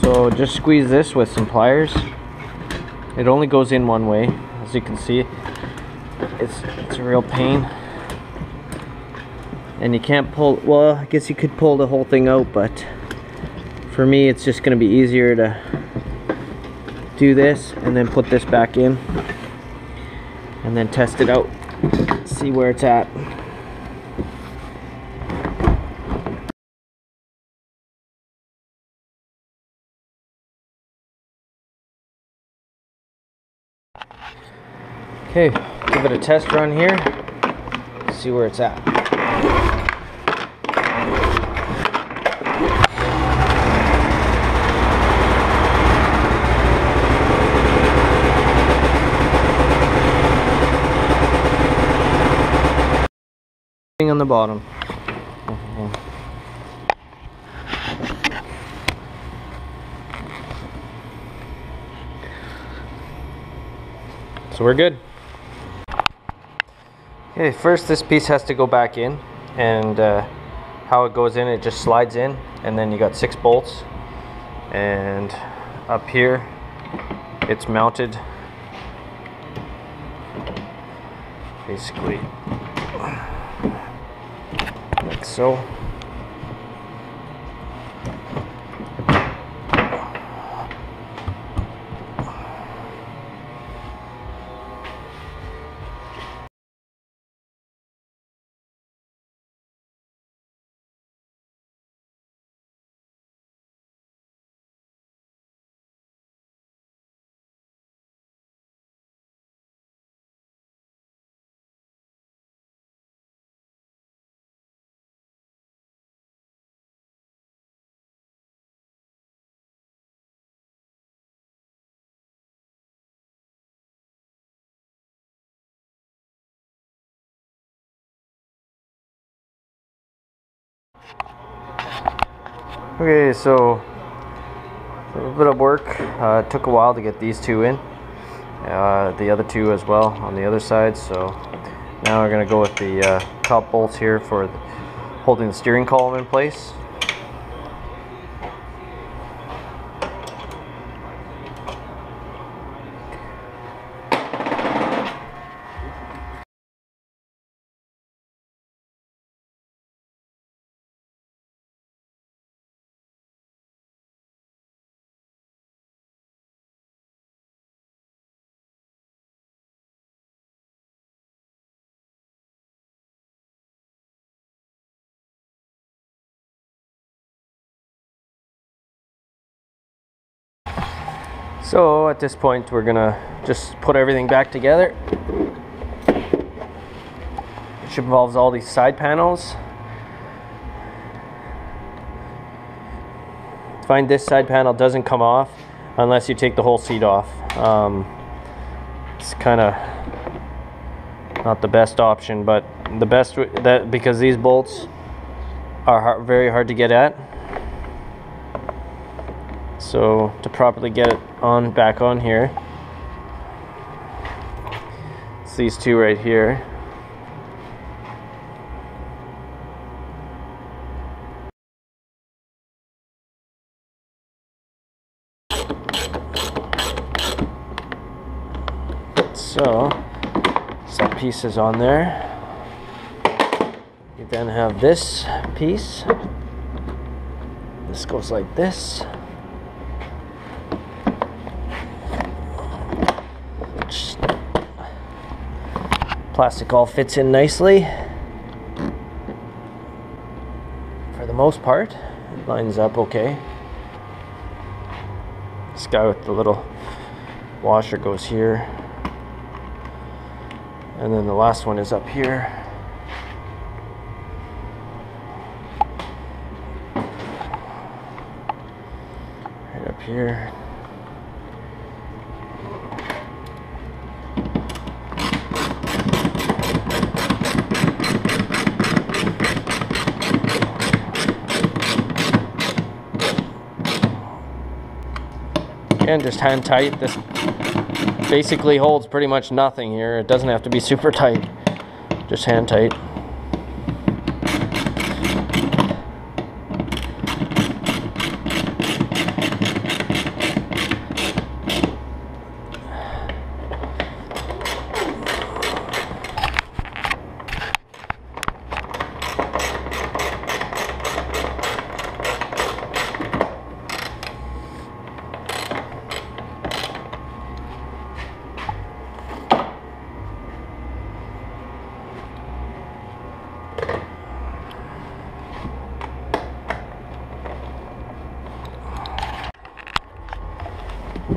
So just squeeze this with some pliers. It only goes in one way, as you can see. It's a real pain. And you can't pull, well, I guess you could pull the whole thing out, but for me it's just going to be easier to do this and then put this back in and then test it out, see where it's at. Okay, give it a test run here, see where it's at. On the bottom. So we're good. Okay, first this piece has to go back in, and how it goes in, it just slides in, and then you got 6 bolts, and up here it's mounted basically like so. Okay, so a little bit of work. It took a while to get these 2 in, the other 2 as well on the other side. So now we're going to go with the top bolts here for holding the steering column in place. So at this point we're gonna just put everything back together, which involves all these side panels. Find this side panel doesn't come off unless you take the whole seat off. It's kind of not the best option, but the best because these bolts are very hard to get at. So to properly get it back on here, it's these 2 right here. So some pieces on there. You then have this piece. This goes like this. Plastic all fits in nicely for the most part. It lines up okay. This guy with the little washer goes here, and then the last one is up here. Right up here. And just hand tight. This basically holds pretty much nothing here. It doesn't have to be super tight, just hand tight.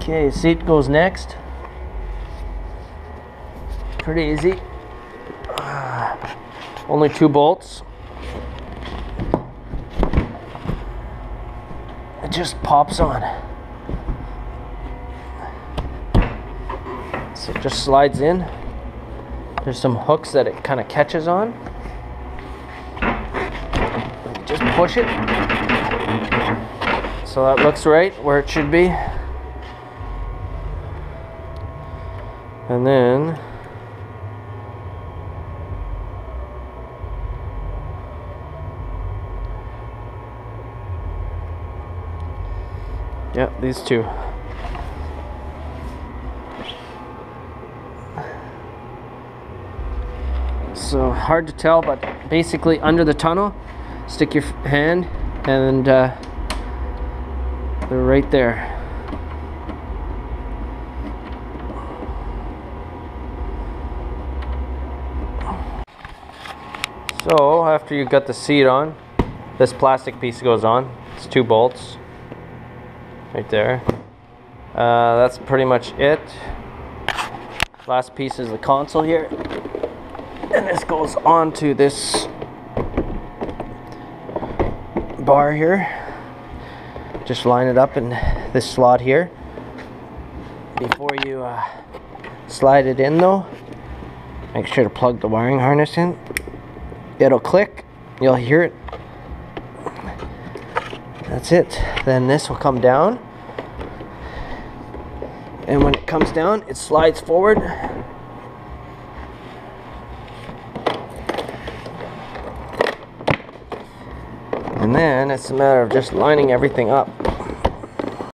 Okay, seat goes next. Pretty easy. Only 2 bolts. It just pops on. So it just slides in. There's some hooks that it kind of catches on. Just push it. So that looks right where it should be. And then yeah, these two. So hard to tell, but basically under the tunnel, stick your hand and they're right there. So after you got the seat on, this plastic piece goes on. It's 2 bolts right there. That's pretty much it. Last piece is the console here, and this goes onto this bar here. Just line it up in this slot here. Before you slide it in though, make sure to plug the wiring harness in. It'll click, you'll hear it. That's it. Then this will come down, and when it comes down, it slides forward. And then it's a matter of just lining everything up.